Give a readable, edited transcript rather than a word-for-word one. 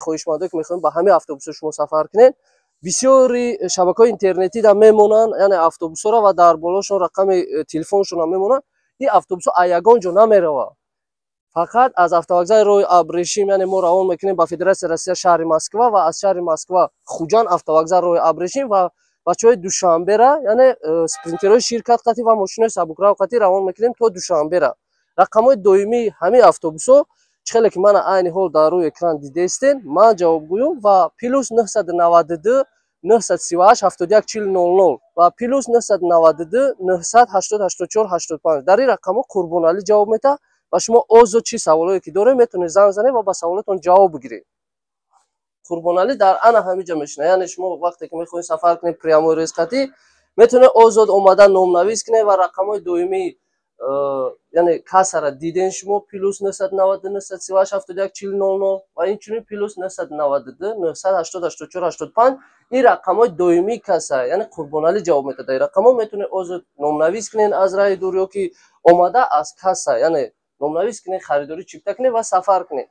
хоҳишмандое ки мехоҳем ба ҳамин автобусҳо шумо сафар кунед, бисёри шабакаҳои интернетӣ дар мемонанд, яъне автобусҳоро ва дар болошон рақами телефоншон ҳам мемонанд. Ин автобусҳо а ягон ҷо наmerавад. Фақат аз автовокзали роҳи Абрешим, яъне мо равон мекунем ба Федератсияи Россия шаҳри Москва ва аз шаҳри Москва Хуҷанд автовокзал роҳи Абрешим ва бачаҳои Душанбера, яъне спринтерҳои ширкат қатӣ ва мошинаҳои сабукрав қатӣ равон мекунем то Душанбера. Рақамҳои доимии ҳамин автобусҳо чхеле ки мана айни ҳол дар рӯи экран дидестен, ман ҷавобгӯём ва плюс 992 938 7140 ва плюс 992 980 84 85. Дар ин рақамҳо Қурбоналӣ ҷавоб метаҳад ва шумо озод чӣ саволое ки доред метавонед занг занед ва ба саволотон ҷавоб бигиред. Қурбоналӣ дар ана ҳамиҷа мешинад, яъне шумо вақте ки мехоҳед сафар кунед прямои рейсқатӣ метавонед озод омадан номнавис кунед ва рақамҳои доимии яъне кассара диден шумо плюс 992 938 7140 ва инчунин плюс 992 980 84 85. ин рақамҳои доимии касса, яъне Қурбоналӣ ҷавоб метаҳад. ин рақамҳо метавонед озод номнавис кунед аз раҳи дур ё ки омада аз касса, яъне номнавис кунед, харидорӣ чипта кунед ва сафар кунед.